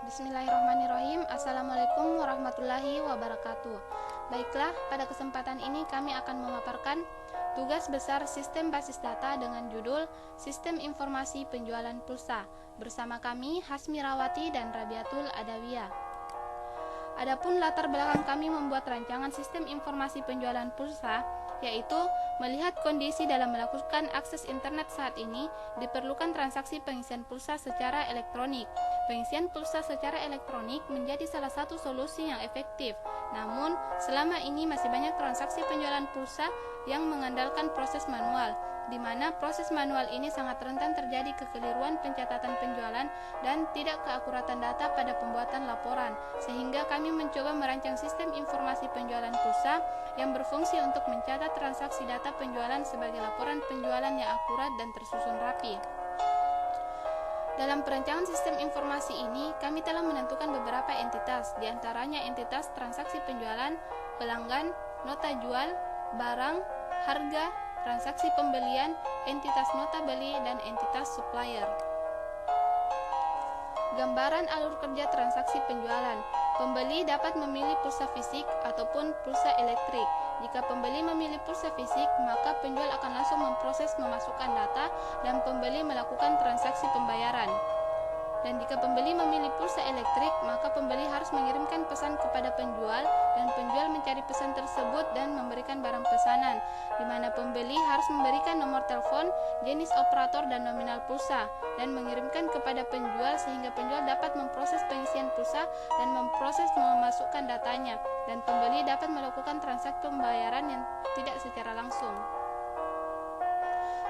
Bismillahirrahmanirrahim. Assalamualaikum warahmatullahi wabarakatuh. Baiklah, pada kesempatan ini kami akan memaparkan tugas besar sistem basis data dengan judul Sistem Informasi Penjualan Pulsa bersama kami Hasmi Rawati dan Rabiatul Adawiyah. Adapun latar belakang kami membuat rancangan sistem informasi penjualan pulsa, yaitu melihat kondisi dalam melakukan akses internet saat ini, diperlukan transaksi pengisian pulsa secara elektronik. Pengisian pulsa secara elektronik menjadi salah satu solusi yang efektif. Namun, selama ini masih banyak transaksi penjualan pulsa yang mengandalkan proses manual, di mana proses manual ini sangat rentan terjadi kekeliruan pencatatan penjualan dan tidak keakuratan data pada pembuatan laporan, sehingga kami mencoba merancang sistem informasi penjualan pulsa yang berfungsi untuk mencatat transaksi data penjualan sebagai laporan penjualan yang akurat dan tersusun rapi. Dalam perancangan sistem informasi ini, kami telah menentukan beberapa entitas, diantaranya entitas transaksi penjualan, pelanggan, nota jual, barang, harga, transaksi pembelian, entitas nota beli, dan entitas supplier. Gambaran alur kerja transaksi penjualan. Pembeli dapat memilih pulsa fisik ataupun pulsa elektrik. Jika pembeli memilih pulsa fisik, maka penjual akan langsung memproses memasukkan data dan pembeli melakukan transaksi pembayaran. Dan jika pembeli memilih pulsa elektrik, maka pembeli harus mengirimkan pesan kepada penjual dan penjual mencari pesan tersebut dan memberikan barang pesanan, di mana pembeli harus memberikan nomor telepon, jenis operator dan nominal pulsa, dan mengirimkan kepada penjual sehingga penjual dapat memproses pengisian pulsa dan memproses memasukkan datanya, dan pembeli dapat melakukan transaksi pembayaran yang tidak secara langsung.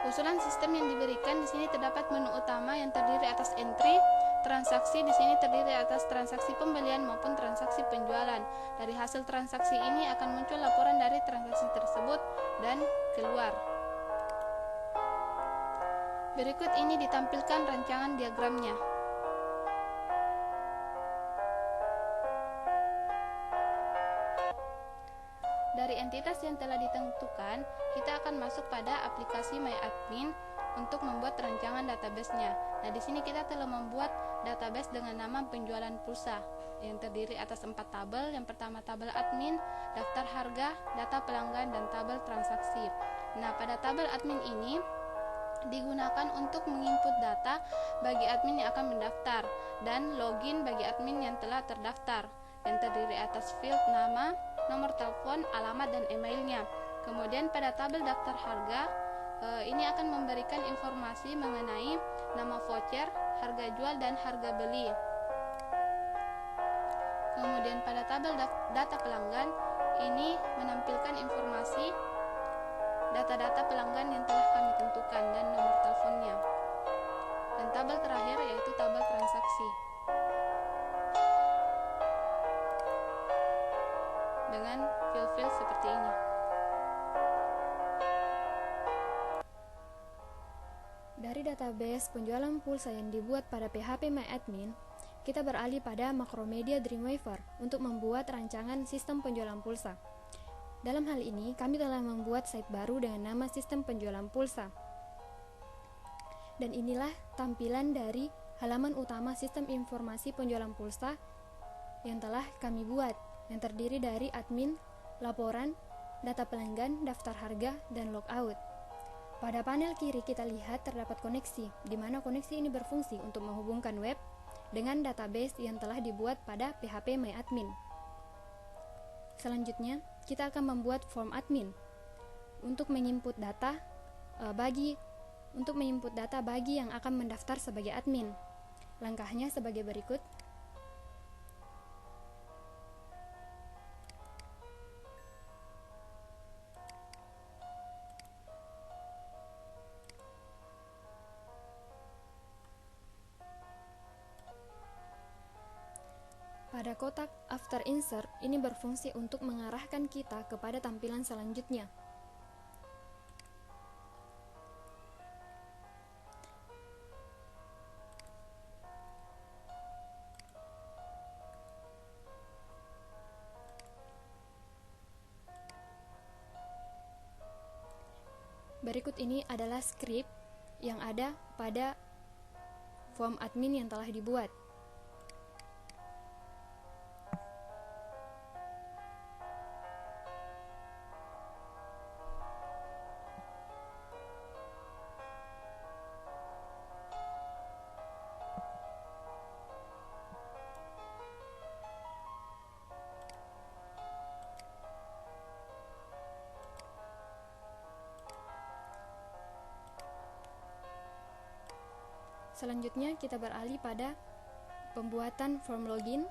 Usulan sistem yang diberikan di sini terdapat menu utama yang terdiri atas entry, transaksi di sini terdiri atas transaksi pembelian maupun transaksi penjualan. Dari hasil transaksi ini akan muncul laporan dari transaksi tersebut dan keluar. Berikut ini ditampilkan rancangan diagramnya. Dari entitas yang telah ditentukan, kita akan masuk pada aplikasi MyAdmin untuk membuat rancangan database-nya. Nah, di sini kita telah membuat database dengan nama penjualan pulsa yang terdiri atas 4 tabel. Yang pertama tabel admin, daftar harga, data pelanggan, dan tabel transaksi. Nah, pada tabel admin ini digunakan untuk menginput data bagi admin yang akan mendaftar dan login bagi admin yang telah terdaftar, yang terdiri atas field nama, nomor telepon, alamat, dan emailnya. Kemudian pada tabel daftar harga, ini akan memberikan informasi mengenai nama voucher, harga jual, dan harga beli. Kemudian pada tabel data pelanggan, ini menampilkan informasi data-data pelanggan yang telah kami tentukan dan nomor teleponnya. Dan tabel terakhir yaitu tabel transaksi dengan field-field seperti ini. Dari database penjualan pulsa yang dibuat pada PHP MyAdmin, kita beralih pada Macromedia Dreamweaver untuk membuat rancangan sistem penjualan pulsa. Dalam hal ini, kami telah membuat site baru dengan nama sistem penjualan pulsa. Dan inilah tampilan dari halaman utama sistem informasi penjualan pulsa yang telah kami buat, yang terdiri dari admin, laporan, data pelanggan, daftar harga, dan logout. Pada panel kiri kita lihat terdapat koneksi, di mana koneksi ini berfungsi untuk menghubungkan web dengan database yang telah dibuat pada PHP MyAdmin. Selanjutnya, kita akan membuat form admin untuk menginput data bagi yang akan mendaftar sebagai admin. Langkahnya sebagai berikut. Pada kotak After Insert, ini berfungsi untuk mengarahkan kita kepada tampilan selanjutnya. Berikut ini adalah script yang ada pada form admin yang telah dibuat. Selanjutnya kita beralih pada pembuatan form login.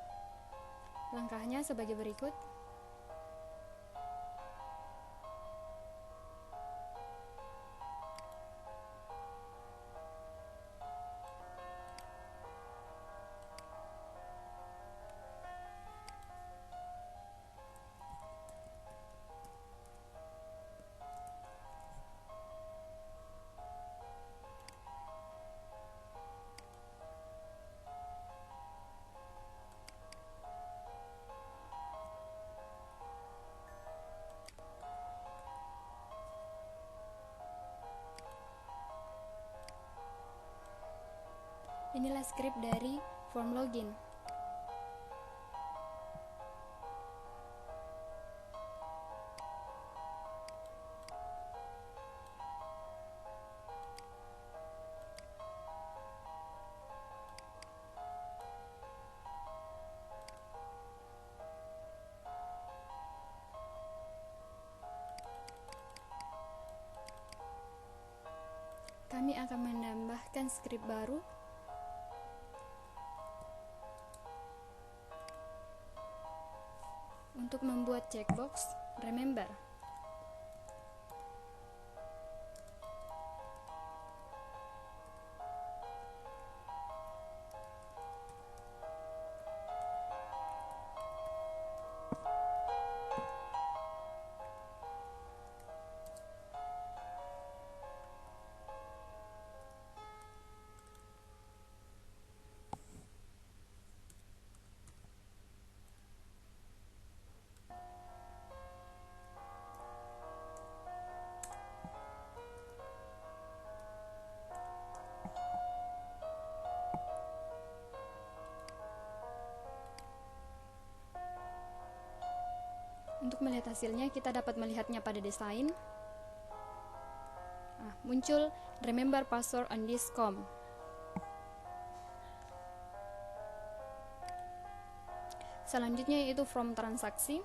Langkahnya sebagai berikut. Inilah skrip dari form login. Kami akan menambahkan skrip baru untuk membuat checkbox remember. Untuk melihat hasilnya, kita dapat melihatnya pada desain. Muncul remember password on this com. Selanjutnya yaitu from transaksi.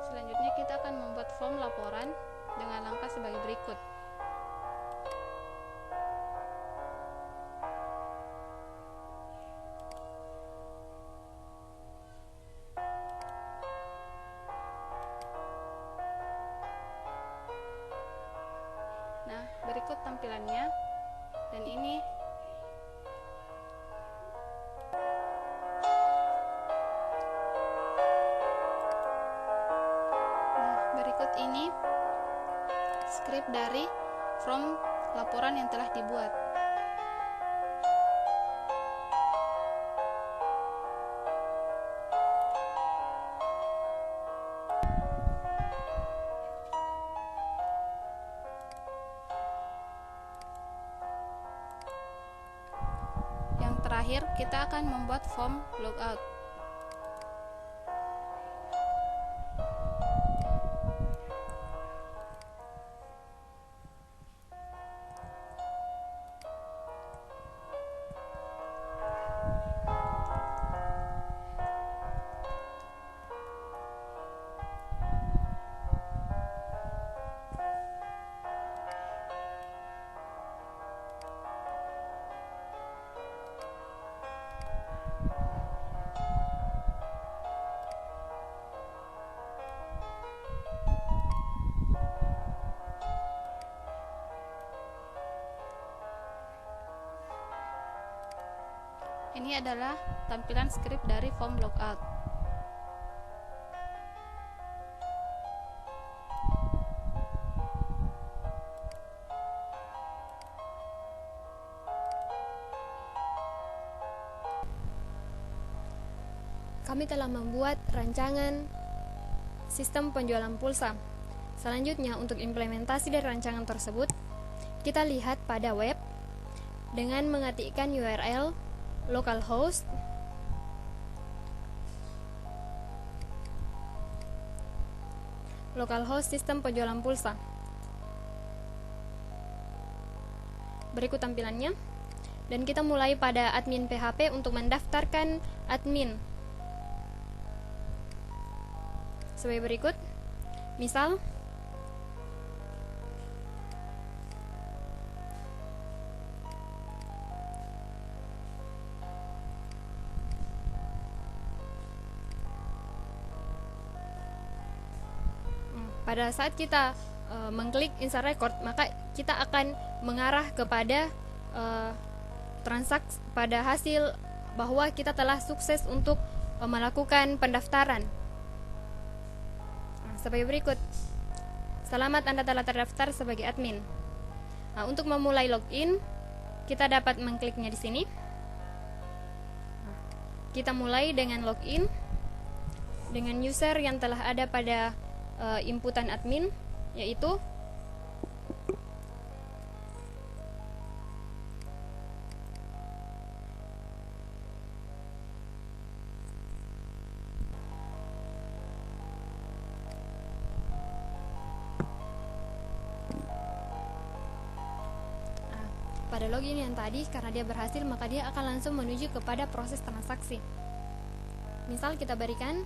Selanjutnya kita akan membuat form laporan dengan langkah sebagai berikut. Nah, berikut tampilannya, dan ini skrip dari form laporan yang telah dibuat. Yang terakhir, kita akan membuat form logout. Ini adalah tampilan skrip dari form logout. Kami telah membuat rancangan sistem penjualan pulsa. Selanjutnya, untuk implementasi dari rancangan tersebut, kita lihat pada web dengan mengetikkan URL localhost sistem penjualan pulsa. Berikut tampilannya. Dan kita mulai pada admin PHP untuk mendaftarkan admin. Sebagai berikut. Misal, pada saat kita mengklik insert record, maka kita akan mengarah kepada transaksi pada hasil bahwa kita telah sukses untuk melakukan pendaftaran. Sebagai berikut. Selamat, Anda telah terdaftar sebagai admin. Untuk memulai login, kita dapat mengkliknya di sini. Kita mulai dengan login dengan user yang telah ada pada inputan admin, yaitu pada login yang tadi. Karena dia berhasil, maka dia akan langsung menuju kepada proses transaksi. Misal kita berikan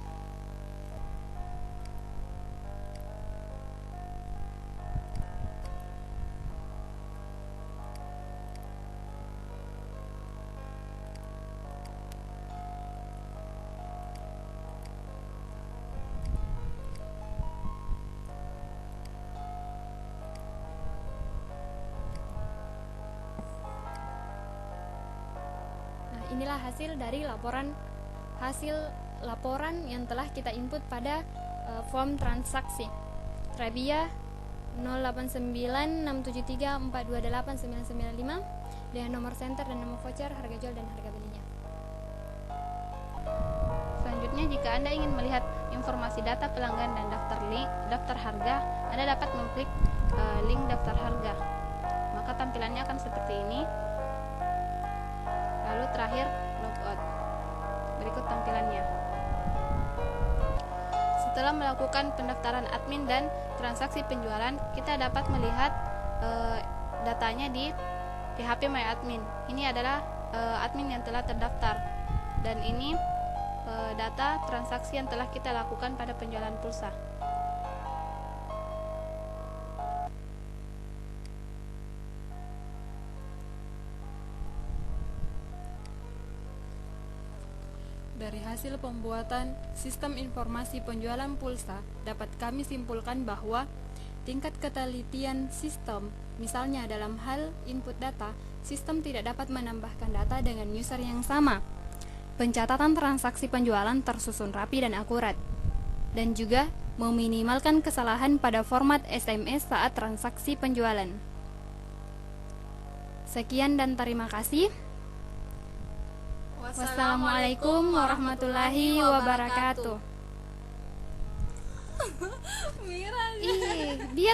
inilah hasil dari laporan yang telah kita input pada form transaksi. Rabia 089673428995 dengan nomor center dan nomor voucher, harga jual dan harga belinya. Selanjutnya, jika Anda ingin melihat informasi data pelanggan dan daftar harga, Anda dapat mengklik link daftar harga. Maka tampilannya akan seperti ini. Lalu terakhir logout. Berikut tampilannya. Setelah melakukan pendaftaran admin dan transaksi penjualan, kita dapat melihat datanya di PHP My Admin. Ini adalah admin yang telah terdaftar, dan ini data transaksi yang telah kita lakukan pada penjualan pulsa. Dari hasil pembuatan sistem informasi penjualan pulsa, dapat kami simpulkan bahwa tingkat ketelitian sistem, misalnya dalam hal input data, sistem tidak dapat menambahkan data dengan user yang sama. Pencatatan transaksi penjualan tersusun rapi dan akurat, dan juga meminimalkan kesalahan pada format SMS saat transaksi penjualan. Sekian dan terima kasih. Wassalamualaikum warahmatullahi wabarakatuh. Dia